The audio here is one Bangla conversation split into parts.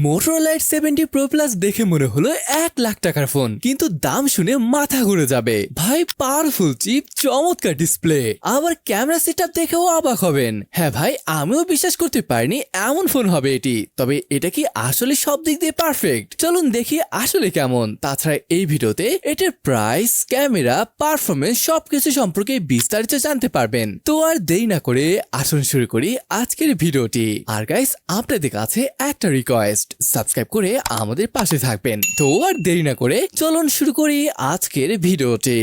Motorola Edge 70 Pro Plus দেখে মনে হলো 1,00,000 টাকার ফোন, কিন্তু দাম শুনে মাথা ঘুরে যাবে। ভাই, পাওয়ারফুল চিপ, চমৎকার ডিসপ্লে, আবার ক্যামেরা সেটআপ দেখেও অবাক হবেন। হ্যাঁ ভাই, আমিও বিশ্বাস করতে পারিনি এমন ফোন হবে এটি। তবে এটা কি আসলে সব দিক দিয়ে পারফেক্ট? চলুন দেখি আসলে কেমন। তাছাড়া এই ভিডিওতে এটার প্রাইস, ক্যামেরা, পারফরমেন্স সবকিছু সম্পর্কে বিস্তারিত জানতে পারবেন। তো আর দেরি না করে আসুন শুরু করি আজকের ভিডিওটি। আর গাইস, আপনাদের কাছে একটা রিকোয়েস্ট, সাবস্ক্রাইব করে আমাদের পাশে থাকবেন। তো আর দেরি না করে চলুন শুরু করি আজকের ভিডিওটি।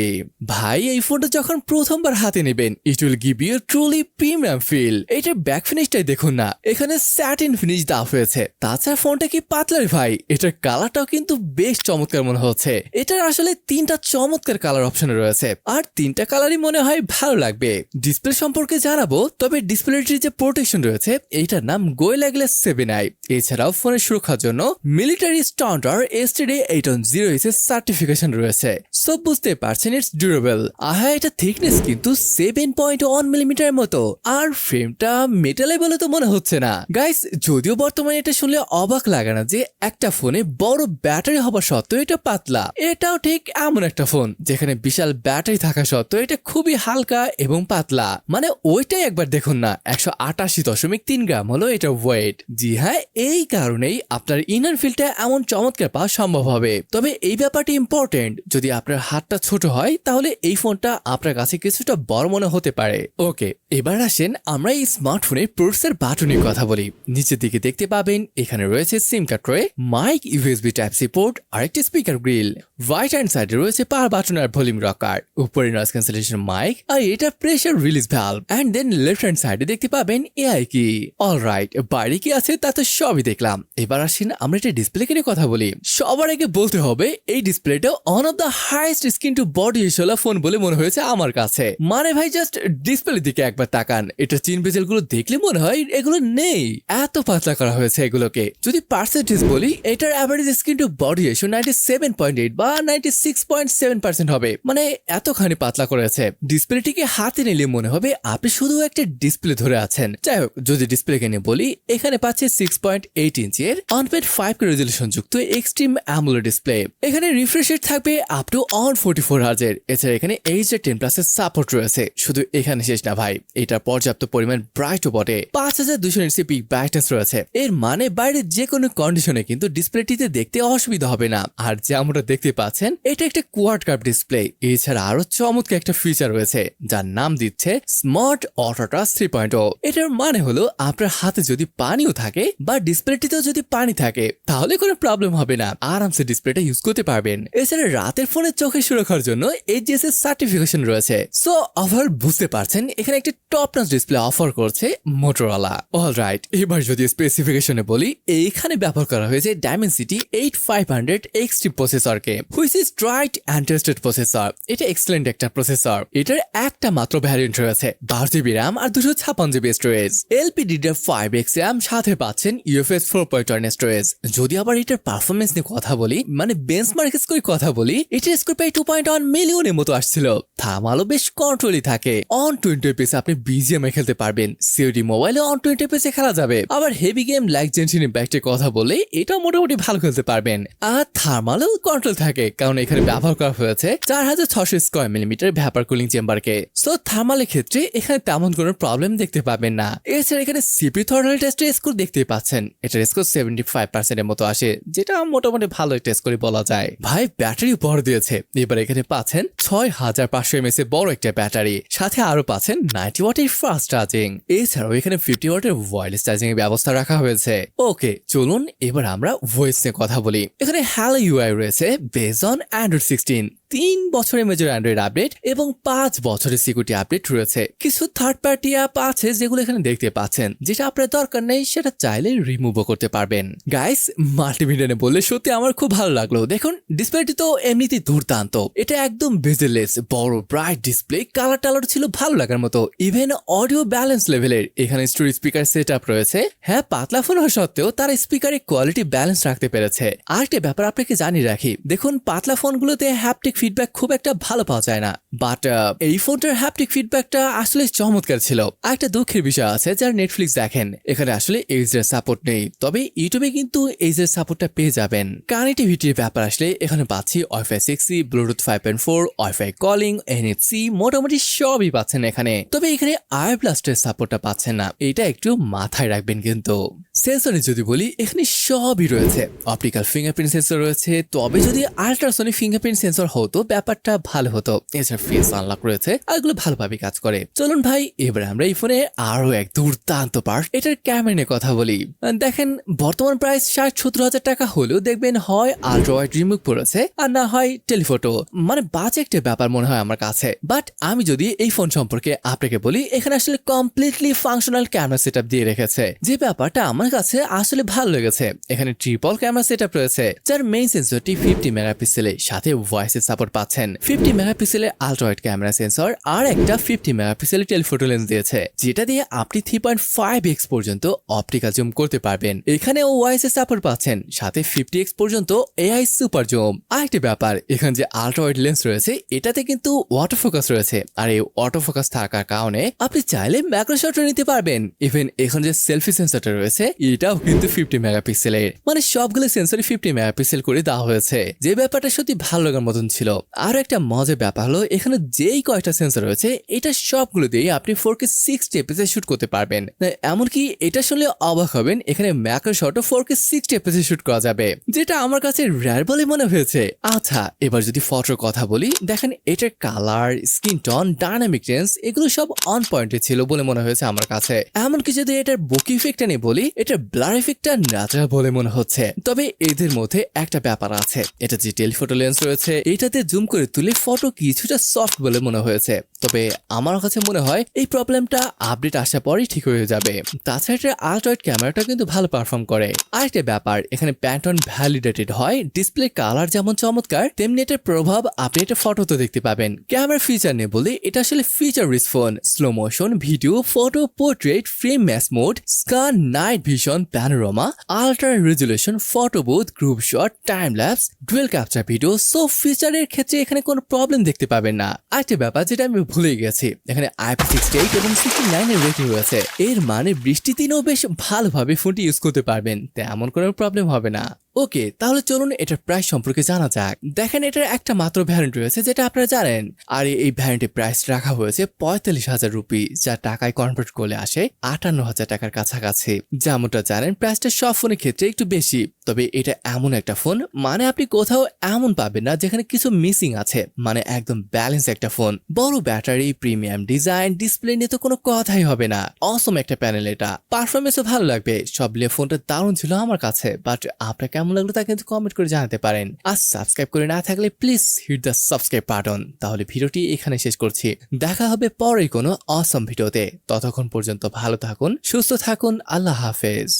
ভাই, এই ফোনটা যখন প্রথমবার হাতে নেবেন, it will give you truly premium feel. এটার ব্যাক ফিনিশটাই দেখুন না, এখানে স্যাটিন ফিনিশ দেওয়া হয়েছে। তাছাড়া ফোনটা কি পাতলার ভাই, এটার কালারটাও কিন্তু বেশ চমৎকার মনে হচ্ছে। এটার আসলে 3টা চমৎকার কালার অপশন রয়েছে, আর 3টা কালারই মনে হয় ভালো লাগবে। ডিসপ্লে সম্পর্কে জানাবো, তবে ডিসপ্লেটির যে প্রোটেকশন রয়েছে এইটার নাম গোরিলা গ্লাস 7i। এছাড়াও ফোনের সুরক্ষার জন্য মিলিটারি স্ট্যান্ডার্ড STD810 সার্টিফিকেশন রয়েছে। সব বুঝতে পারছেন ইটস ডিউরেবল। আহা, এটা থিকনেস কিন্তু 7.1 মিলিমিটারের মতো, আর ফ্রেমটা মেটালে বলে তো মনে হচ্ছে না। গাইস, যদিও বর্তমানে এটা শুনলে অবাক লাগে না যে একটা ফোনে বড় ব্যাটারি হওয়া সত্ত্বেও এটা পাতলা। এটাও ঠিক এমন একটা ফোন যেখানে বিশাল ব্যাটারি থাকা সত্ত্বেও এটা খুবই হালকা এবং পাতলা। মানে ওইটাই একবার দেখুন না, 188.3 গ্রাম হলো এটা ওয়েট। জি হ্যাঁ, এই কারণেই আপনার ইনার ফিলটা এমন চমৎকার পাওয়া সম্ভব হবে। তবে এই ব্যাপারটি ইম্পর্টেন্ট, যদি আপনার হাতটা ছোট হয় তাহলে এই ফোনটা আপনার কাছে কিছুটা বড় মনে হতে পারে। ওকে, এবার আসেন আমরা এই স্মার্টফোনের প্রসেসর বাটনের কথা বলি। নিচের দিকে দেখতে পাবেন এখানে রয়েছে SIM card tray, mic, USB type C port, আরেকটি স্পিকার গ্রিল। রাইট হ্যান্ড সাইডে রয়েছে পাওয়ার বাটন আর ভলিউম রকার, উপরে নয়েজ ক্যান্সেলেশন মাইক, আর এটা pressure release valve. And then left hand সাইডে দেখতে পাবেন এআই কি। অলরাইট, বাইরে কি আছে তা তো সবই দেখলাম। এবার আসেন আমরা এটা ডিসপ্লে নিয়ে কথা বলি। সবার আগে বলতে হবে এই ডিসপ্লেটা one of the highest screen to body ratio phone বলে মনে হয়েছে আমার কাছে। মানে ভাই, জাস্ট ডিসপ্লে দিকে একবার তাকান, এটা চিন বেজেল গুলো দেখলে মনে হয় এগুলো নেই, এত পাতলা করা হয়েছে এগুলোকে। যদি পার্সেন্টেজ বলি, এটার average screen to body ratio 97.8 বা 96.7% হবে। মানে এতখানি পাতলা করেছে। ডিসপ্লেটিকে হাতে নিলে মনে হবে আপনি শুধু একটা ডিসপ্লে ধরে আছেন। যাই হোক, যদি ডিসপ্লেকে নিয়ে বলি, এখানে পাচ্ছে 6.8 ইঞ্চের 1.5K রেজলিউশন যুক্ত এক্সট্রিম অ্যামোলেড ডিসপ্লে। এখানে রিফ্রেশ রেট থাকবে আপ টু 144 হার্জ। এছাড়া এখানে HDR10+ এর সাপোর্ট রয়েছে। শুধু এখানে শেষ না ভাই, এটা পর্যাপ্ত পরিমাণ ব্রাইটও বটে। 5200 নিটস পিক ব্রাইটনেস রয়েছে। এর মানে বাইরে যে কোনো কন্ডিশনে কিন্তু ডিসপ্লেটিতে দেখতে অসুবিধা হবে না। আর যেমনটা দেখতে পাচ্ছেন, এটা একটা কোয়াড কার্ভ ডিসপ্লে। এছাড়া আরো চমৎকার একটা ফিচার রয়েছে যার নাম দিচ্ছে স্মার্ট অটো টাচ 3.0। এটার মানে হলো আপনার হাতে যদি পানিও থাকে বা ডিসপ্লেটিতেও যদি পানি থাকে, তাহলে কোনো প্রবলেম হবে না, আরামসে ডিসপ্লেটা ইউজ করতে পারবেন। এছাড়া রাতের ফোনে চোখের সুরক্ষার জন্য HGS এর সার্টিফিকেশন রয়েছে। সো ওভারঅল বুঝতে পারছেন এখানে একটা টপ নচ ডিসপ্লে অফার করছে মোটরোলা। অলরাইট, এবার যদি স্পেসিফিকেশনে বলি, এইখানে ব্যবহার করা হয়েছে Dimensity 8500 XT প্রসেসরকে, which is tried and tested processor. এটা এক্সেলেন্ট একটা প্রসেসর। এটার একটা মাত্র ভ্যারিয়েন্ট রয়েছে, 12GB RAM আর 256GB স্টোরেজ। LPDDR5X RAM সাথে পাচ্ছেন UFS 4.1 স্টোরেজ। যদি আবার এটার পারফরমেন্স নিয়ে কথা বলি, মানে বেঞ্চমার্ক স্কোর কথা বলি, এটার স্কোর প্রায় 2.1 মিলিয়নের মতো আসছিল। থামালো বেশ কন্ট্রোলই থাকে। অন 20fps আপনি BGMI খেলতে পারবেন, COD মোবাইলে অন 20fps খেলা যাবে। আবার হেভি গেম লাইক জেনশন ইম্প্যাক্টের কথা বলে এটা মোটামুটি ভালো খেলতে পারবেন। আর থার্মালও কন্ট্রোল থাকে, কারণ এখানে ব্যবহার করা হয়েছে 4600 স্কয়ার মিলিমিটার ভ্যাপার কুলিং চেম্বারকে। সো থার্মালের ক্ষেত্রে এখানে তেমন কোনো প্রবলেম দেখতে পাবেন না। এছাড়া এখানে সিপি থর্মাল টেস্টের স্কোর দেখতেই পাচ্ছেন, এটার স্কোর 75% এর মতো আসে, যেটা মোটামুটি ভালো টেস্ট করে বলা যায়। ভাই, ব্যাটারি বড় দিয়েছে। এবার এখানে পাচ্ছেন 6500 mAh এর বড় একটা ব্যাটারি, সাথে আরো পাচ্ছেন 90 ওয়াটের ফাস্ট চার্জিং। এছাড়াও এখানে 50 ওয়াটের ওয়্যারলেস চার্জিং এর ব্যবস্থা রাখা হয়েছে। ওকে, চলুন এবার আমরা ভয়েস নিয়ে কথা বলি। এখানে হ্যালো UI রয়েছে বেসড অন Android 16, 3 বছরের মেজর অ্যান্ড্রয়েড আপডেট এবং 5 বছরের সিকিউরিটি আপডেট রয়েছে। কিছু থার্ড পার্টি অ্যাপ আছে যেগুলো এখানে দেখতে পাচ্ছেন, যেটা আপনার দরকার নেই সেটা চাইলে রিমুভও করতে পারবেন। গাইস, মাল্টিমিডিয়া বললে সত্যি আমার খুব ভালো লাগলো। দেখুন, ডিসপ্লেটি তো এমনিতেই দুর্দান্ত। এটা একদম বেজেলেস, বড় ব্রাইট ডিসপ্লে, কালার টালার ছিল ভালো লাগার মতো। ইভেন অডিও ব্যালেন্স লেভেলের। এখানে স্টোরেজ স্পিকার সেট আপ রয়েছে। হ্যাঁ, পাতলা ফোন হওয়া সত্ত্বেও তারা স্পিকারের কোয়ালিটি ব্যালেন্স রাখতে পেরেছে। আরেকটা ব্যাপার আপনাকে জানিয়ে রাখি, দেখুন পাতলা ফোনগুলোতে হ্যাপটিক ফিডব্যাক খুব একটা ভালো পাওয়া যায় না, বাট এই ফোনটার হ্যাপটিক ফিডব্যাকটা আসলে চমৎকার ছিল। একটা দুঃখের বিষয় আছে যারা নেটফ্লিক্স দেখেন, এখানে আসলে এইচডি সাপোর্ট নেই, তবে ইউটিউবে কিন্তু এইচডি সাপোর্টটা পেয়ে যাবেন। কানেক্টিভিটির ব্যাপার আসলে এখানে পাচ্ছি wifi 6E, Bluetooth 5.4, wifi calling, NFC, মোটামুটি সবই পাচ্ছেন এখানে। তবে এখানে আই ব্লাস্টের সাপোর্টটা পাচ্ছেন না, এটা একটু মাথায় রাখবেন। কিন্তু সেন্সরে যদি বলি, এখানে সবই রয়েছে। অপটিক্যাল ফিঙ্গারপ্রিন্ট সেন্সর রয়েছে, তবে যদি আল্ট্রাসনিক ফিঙ্গারপ্রিন্ট সেন্সর হতো ব্যাপারটা ভালো হতো। এছাড়া ফেস আনলক রয়েছে, আর এগুলো ভালোভাবে কাজ করে। চলুন ভাই, এবার আমরা এই ফোনে আরো এক দুর্দান্ত পার্ট, এটার ক্যামেরা নিয়ে কথা বলি। দেখেন, বর্তমান প্রাইস 60-70 হাজার টাকা হলেও দেখবেন হয় আল্ট্রা ওয়াইড রিমুভ করেছে, আর না হয় টেলিফটো। মানে বাজে একটা ব্যাপার মনে হয় আমার কাছে। বাট আমি যদি এই ফোন সম্পর্কে আপনাকে বলি, এখানে আসলে কমপ্লিটলি ফাংশনাল ক্যামেরা সেটআপ দিয়ে রেখেছে, যে ব্যাপারটা আমার কাছে আসলে ভালো লেগেছে। এখানে ট্রিপল ক্যামেরা সেটআপ রয়েছে, যার মেইন সেন্সরটি 50 মেগাপিক্সেলের, সাথে ভয়েসের সাপোর্ট পাচ্ছেন। 50 মেগাপিক্সেলের আল্ট্রা ওয়াইড ক্যামেরা সেন্সর আর একটা 50 মেগাপিক্সেলের টেলিফটো লেন্স দিয়েছে, যেটা দিয়ে আপনি 3.5x পর্যন্ত অপটিক্যাল জুম করতে পারবেন। এখানে ওয়াইসের সাপোর্ট পাচ্ছেন, সাথে 50x পর্যন্ত এআই সুপার জুম। আরেকটি ব্যাপার, এখানে যে আল্ট্রা ওয়াইড লেন্স রয়েছে এটাতে কিন্তু অটো ফোকাস রয়েছে, আর এই অটো ফোকাস থাকার কারণে আপনি চাইলে ম্যাক্রো শট নিতে পারবেন। ইভেন এখানে যে সেলফি সেন্সরটা রয়েছে এটাও কিন্তু 50 মেগাপিক্সেলের, মানে সবগুলো সেন্সরই 50 মেগাপিক্সেল করে দেওয়া হয়েছে, যে ব্যাপারটা সত্যি ভালো লাগার মতন ছিল। আর একটা মজার ব্যাপার হলো, এখানে যেই কয়টা সেন্সর রয়েছে এটা সবগুলো দিয়ে আপনি 4K 60 এফপিএস শুট করতে পারবেন। এমনকি এটা শুনলে অবাক হবেন, এখানে ম্যাক্রো শটও 4K 60 এফপিএস শুট করা যাবে, যেটা আমার কাছে রেয়ার বলে মনে হয়েছে। আচ্ছা, এবার যদি ফটোর কথা বলি, দেখেন এটার colour, skin tone, dynamic range এগুলো সব অন পয়েন্টে ছিল বলে মনে হয়েছে আমার কাছে। এমনকি যদি এটার বুকি ইফেক্টটা নিয়ে বলি, এটার ব্লার ইফেক্টটা ন্যাচারাল বলে মনে হচ্ছে। তবে এদের মধ্যে একটা ব্যাপার আছে, এটা যে টেলিফটো লেন্স রয়েছে এটাতে জুম করে তুলে ফটো কিছুটা সফট বলে মনে হয়েছে। তবে আমার কাছে মনে হয় এই প্রবলেমটা আপডেট আসার পরই ঠিক হয়ে যাবে। তাছাড়া এটার আল্ট্রা ওয়াইড ক্যামেরাটা কিন্তু ভালো পারফর্ম করে। আরেকটা ব্যাপার, এখানে প্যান্টন ভ্যালিডেটেড হয়, ডিসপ্লে কালার যেমন চমৎকার তেমনি এটার প্রভাব আপনি এটা ফটোতে দেখতে পাবেন। ক্যামেরা ফিচার নিয়ে বলি, এটা আসলে feature rich phone. Slow motion video, photo, portrait, frame match mode, স্কার, night vision, panorama, ultra resolution, photo booth, group shot, time lapse, dual capture video, সব ফিচারের ক্ষেত্রে এখানে কোনো প্রবলেম দেখতে পাবেন না। আরেকটা ব্যাপার যেটা আমি ভুলে গেছি, এখানে IP68 এবং 69 এর রেটিং রয়েছে, এর মানে বৃষ্টির দিনেও বেশ ভালোভাবে ফোনটি ইউজ করতে পারবেন, তেমন কোনো প্রবলেম হবে না। ওকে, তাহলে চলুন এটার প্রাইস সম্পর্কে জানা যাক। দেখেন, এটার একটা মাত্র ভ্যারিয়েন্ট রয়েছে যেটা আপনারা জানেন, আর এই ভ্যারিয়েন্টের প্রাইস রাখা হয়েছে 45,000 রুপি, যা টাকায় কনভার্ট করলে আসে 58,000 টাকার কাছাকাছি। যেমনটা জানেন, প্রাইসটা সব ফোনের ক্ষেত্রে একটু বেশি, তবে এটা এমন একটা ফোন, মানে আপনি কোথাও এমন পাবেন না যেখানে কিছু মিসিং আছে, মানে একদম ব্যালেন্স একটা ফোন। বড় ব্যাটারি, প্রিমিয়াম ডিজাইন, ডিসপ্লে নিয়ে তো কোনো কথাই হবে না। অসম একটা প্যানেল, এটা পারফরমেন্সও ভালো লাগবে। সব মিলিয়ে ফোনটা দারুণ ছিল আমার কাছে, বাট আপনার কেমন লাগলো তা কিন্তু কমেন্ট করে জানাতে পারেন। আর সাবস্ক্রাইব করে না থাকলে please hit the subscribe button. তাহলে ভিডিওটি এখানে শেষ করছি, দেখা হবে পরে কোনো অসম ভিডিওতে। ততক্ষণ পর্যন্ত ভালো থাকুন, সুস্থ থাকুন, আল্লাহ হাফেজ।